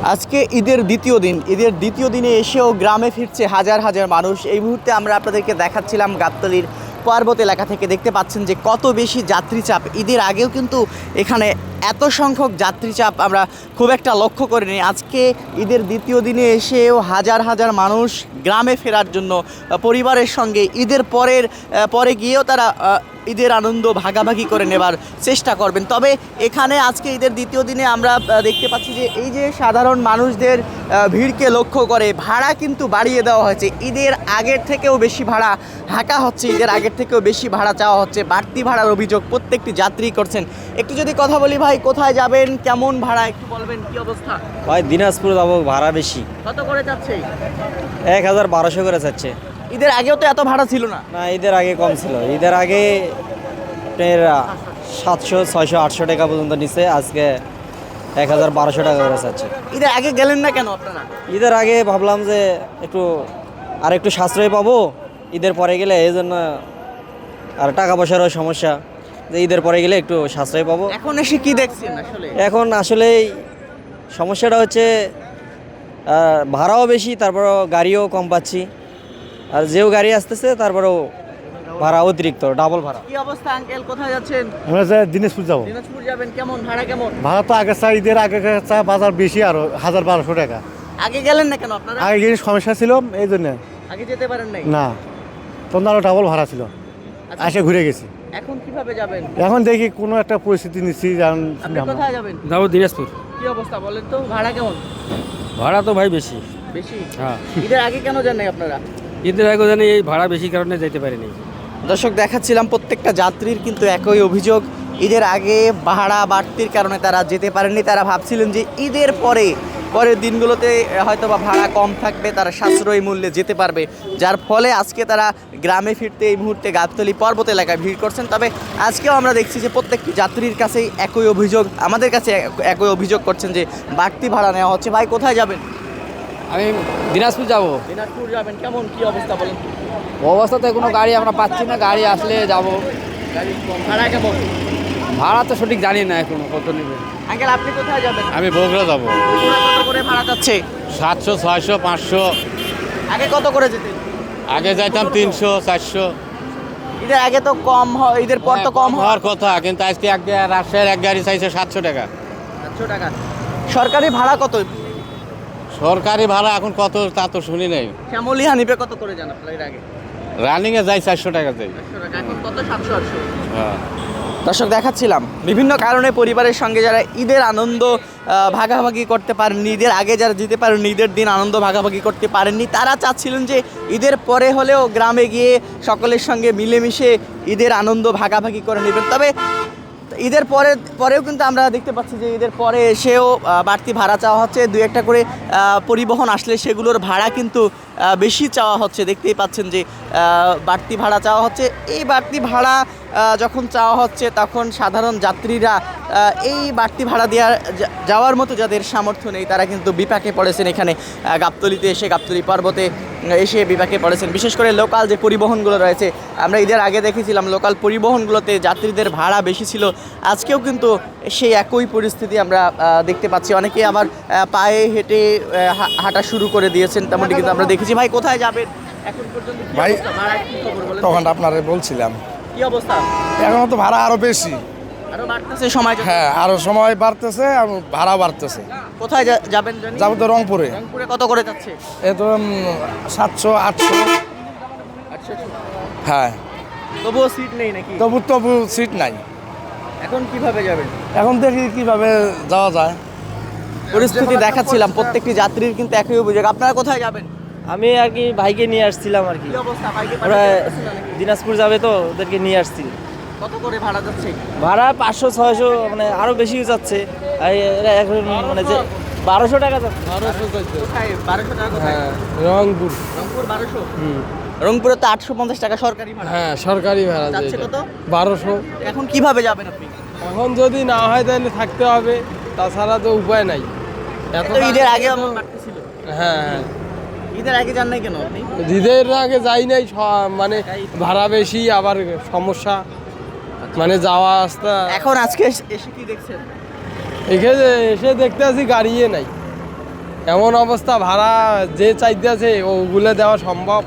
আজকে ঈদের দ্বিতীয় দিনে এসেও গ্রামে ফিরছে হাজার হাজার মানুষ। এই মুহূর্তে আমরা আপনাদেরকে দেখাচ্ছিলাম গাবতলীর পার্বত এলাকা থেকে। দেখতে পাচ্ছেন যে কত বেশি যাত্রী চাপ। ঈদের আগেও কিন্তু এখানে এত সংখ্যক যাত্রী চাপ আমরা খুব একটা লক্ষ্য করিনি। আজকে ঈদের দ্বিতীয় দিনে এসেও হাজার হাজার মানুষ গ্রামে ফেরার জন্য পরিবারের সঙ্গে ঈদের পরে গিয়েও তারা ঈদের আনন্দ ভাগাভাগি করে নেবার চেষ্টা করবেন। তবে এখানে আজকে ঈদের দ্বিতীয় দিনে আমরা দেখতে পাচ্ছি যে এই যে সাধারণ মানুষদের ভিড়কে লক্ষ্য করে ভাড়া কিন্তু বাড়িয়ে দেওয়া হয়েছে। ঈদের আগের থেকেও বেশি ভাড়া হাঁকা হচ্ছে, ঈদের আগের থেকেও বেশি ভাড়া চাওয়া হচ্ছে। বাড়তি ভাড়ার অভিযোগ প্রত্যেকটি যাত্রী করছেন। একটু যদি কথা বলি ভাই, কোথায় যাবেন, কেমন ভাড়া একটু বলবেন, কি অবস্থা? ভাই দিনাজপুর যাবো, ভাড়া বেশি। কত করে যাচ্ছে? 1200 করে যাচ্ছে। ঈদের আগেও তো এত ভাড়া ছিল না। না, ঈদের আগে কম ছিল। ঈদের আগে আপনার 700, 600, 800 টাকা পর্যন্ত নিচ্ছে। আজকে 1200 টাকা করে যাচ্ছে। ঈদের আগে গেলেন না কেন আপনারা? ঈদের আগে ভাবলাম যে একটু সাশ্রয় পাবো ঈদের পরে গেলে, এই জন্য। আর টাকা পয়সারও সমস্যা, যে ঈদের পরে গেলে একটু সাশ্রয় পাবো। এখন এসে কি দেখছেন আসলে? এখন আসলেই সমস্যাটা হচ্ছে ভাড়াও বেশি, তারপরও গাড়িও কম পাচ্ছি। আর যেও গাড়ি আসতেছে তারপরেও ভাড়া অতিরিক্ত, ডাবল ভাড়া। কি অবস্থা আঙ্কেল, কোথায় যাচ্ছেন? আমরা দিনাজপুর যাবো। দিনাজপুর যাবেন, কেমন ভাড়া কেমন? ভাড়া তো আগে চাই, ঈদের আগে চাই বাজার বেশি, আরো 1200 টাকা। আগে গেলেন না কেন আপনারা? আগে গিয়ে সমস্যা ছিল, এই জন্য আগে যেতে পারেন নাই? না, তখন আরো ডাবল ভাড়া ছিল, আচ্ছা, এসে ঘুরে গেছি। এখন কিভাবে যাবেন? এখন দেখি কোনো একটা পরিস্থিতি নিচ্ছি। আপনি কোথায় যাবেন? যাবো দিনাজপুর। কি অবস্থা বলেন তো, ভাড়া কেমন? ভাড়া তো ভাই বেশি। বেশি? হ্যাঁ, ঈদের আগে কেন যান নাই আপনারা? ঈদের আগে জানি এই ভাড়া বেশি কারণে যেতে পারিনি। দর্শক, দেখাচ্ছিলাম প্রত্যেকটা যাত্রীর কিন্তু একই অভিযোগ। ঈদের আগে ভাড়া বাড়তির কারণে তারা যেতে পারেননি। তারা ভাবছিলেন যে ঈদের পরের দিনগুলোতে হয়তো বা ভাড়া কম থাকবে, তারা সাশ্রয়ী মূল্যে যেতে পারবে, যার ফলে আজকে তারা গ্রামে ফিরতে এই মুহূর্তে গাবতলী পর্বত এলাকায় ভিড় করছেন। তবে আজকেও আমরা দেখছি যে প্রত্যেকটি যাত্রীর কাছেই একই অভিযোগ, আমাদের কাছে একই অভিযোগ করছেন যে বাড়তি ভাড়া নেওয়া হচ্ছে। ভাই কোথায় যাবেন? আমি দিনাজপুর যাব। দিনাজপুর যাবেন, কেমন কি অবস্থা বলেন? অবস্থাতে কোনো গাড়ি আমরা পাচ্ছি না, গাড়ি আসলে যাব। গাড়ি কম, ভাড়া কেমন? ভাড়া তো সঠিক জানি না এখনো কত নেবে। আঙ্কেল আপনি কোথায় যাবেন? আমি বগুড়া যাবো। বগুড়া কত করে ভাড়া যাচ্ছে? 700, 600, 500। আগে কত করে যেতেন? আগে যাইতাম 300, 400। ঈদের আগে তো কম হয়, ঈদের পর তো কম হয়। হওয়ার কথা, কিন্তু আজকে রাজশাহীর এক গাড়ি চাইছে 700 টাকা। 700 টাকা। সরকারি ভাড়া কত? সরকারি ভাড়া এখন কত তা তো শুনি নাই। শ্যামলী হানিফে কত করে জান আপনার এর আগে? রানিংয়ে যাই 400 টাকা যাই। 400 টাকা, এখন কত? 700, 800। হ্যাঁ। দর্শক, দেখাচ্ছিলাম বিভিন্ন কারণে পরিবারের সঙ্গে যারা ঈদের আনন্দ ভাগাভাগি করতে পারেননি, ঈদের আগে যারা যেতে পারেননি, ঈদের দিন আনন্দ ভাগাভাগি করতে পারেননি, তারা চাচ্ছিলেন যে ঈদের পরে হলেও গ্রামে গিয়ে সকলের সঙ্গে মিলেমিশে ঈদের আনন্দ ভাগাভাগি করে নেবেন। তবে ঈদের পরেও কিন্তু আমরা দেখতে পাচ্ছি যে ঈদের পরে এসেও বাড়তি ভাড়া চাওয়া হচ্ছে। দু একটা করে পরিবহন আসলে সেগুলোর ভাড়া কিন্তু বেশি চাওয়া হচ্ছে। দেখতেই পাচ্ছেন যে বাড়তি ভাড়া চাওয়া হচ্ছে। এই বাড়তি ভাড়া যখন চাওয়া হচ্ছে তখন সাধারণ যাত্রীরা এই বাড়তি ভাড়া যাওয়ার মতো যাদের সামর্থ্য নেই, তারা কিন্তু বিপাকে পড়েছেন। এখানে গাবতলীতে এসে, গাবতলী পর্বতে এসে বিপাকে পড়েছেন। বিশেষ করে লোকাল যে পরিবহনগুলো রয়েছে, আমরা ঈদের আগে দেখেছিলাম লোকাল পরিবহনগুলোতে যাত্রীদের ভাড়া বেশি ছিল। আজকেও কিন্তু সেই একই পরিস্থিতি আমরা দেখতে পাচ্ছি। অনেকে আবার পায়ে হেঁটে হাঁটা শুরু করে দিয়েছেন, তেমনটি কিন্তু আমরা দেখেছি। ভাই কোথায় যাবেন এখন পর্যন্ত? ভাই, ভাড়া কি খবর বলেন? তখন আপনারে বলছিলাম কি অবস্থা? এখন তো ভাড়া আরো বেশি। আরো বাড়তেছে সময় যত। হ্যাঁ, আরো সময় বাড়তেছে আর ভাড়া বাড়তেছে। কোথায় যাবেন জানি? যাবো তো রংপুরে। রংপুরে কত করে যাচ্ছে? এ তো 700, 800। আচ্ছা, হ্যাঁ, তবুও সিট নেই নাকি? তবু সিট নাই। এখন কিভাবে যাবেন? এখন দেখি কিভাবে যাওয়া যায়। পরিস্থিতি দেখাচ্ছিলাম প্রত্যেকটি যাত্রীর কিন্তু একই অভিযোগ। আপনারা কোথায় যাবেন? আমি আর কি ভাইকে নিয়ে আসছিলাম আর কি। কি অবস্থা? বাইকে ওরা পাঠাচ্ছেন নাকি? দিনাজপুর যাবে তো, ওদেরকে নিয়ে আসছি। কত করে ভাড়া যাচ্ছে? ভাড়া 500, 600, মানে আরো বেশি যাচ্ছে। আর এরা এখন মানে যে 1200 টাকা যাচ্ছে। কোথায়? 1200 টাকা কোথায়? রংপুর। রংপুর 1200? রংপুরে তো 850 টাকা সরকারি ভাড়া। হ্যাঁ, সরকারি ভাড়া যাচ্ছে কত? 1200। এখন কিভাবে যাবেন আপনি? এখন যদি না হয় তাহলে থাকতে হবে, তাছাড়া তো উপায় নাই। তো ঈদের আগে আমার বাড়তেছিল। হ্যাঁ, ঈদের আগে যান নাই কেন আপনি? ঈদের আগে যাই নাই, মানে ভাড়া বেশি, আবার সমস্যা, মানে যাওয়া আসতে। এখন আজকে এসে কি দেখছেন? এখানে এসে দেখতে আছি গাড়িয়ে নাই। এমন অবস্থা ভাড়া যে চাইতেছে ওগুলো দেওয়া সম্ভব।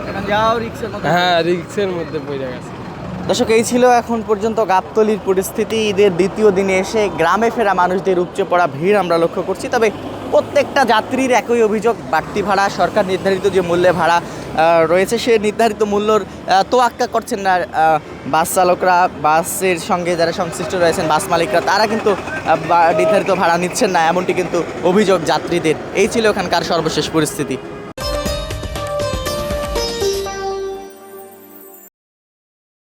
এখন যাও রিক্সার মতো। হ্যাঁ, রিক্সের মধ্যে পড়ে গেছে। দর্শক, এই ছিল এখন পর্যন্ত গাবতলীর পরিস্থিতি। ঈদের দ্বিতীয় দিনে এসে গ্রামে ফেরা মানুষদের উপচে পড়া ভিড় আমরা লক্ষ্য করছি। তবে প্রত্যেকটা যাত্রীর একই অভিযোগ, বাড়তি ভাড়া, সরকার নির্ধারিত যে মূল্যে ভাড়া রয়েছে সে নির্ধারিত মূল্যর তোয়াক্কা করছেন না বাস চালকরা, বাসের সঙ্গে যারা সংশ্লিষ্ট রয়েছেন বাস মালিকরা, তারা কিন্তু নির্ধারিত ভাড়া নিচ্ছেন না, এমনটি কিন্তু অভিযোগ যাত্রীদের। এই ছিল এখানকার সর্বশেষ পরিস্থিতি।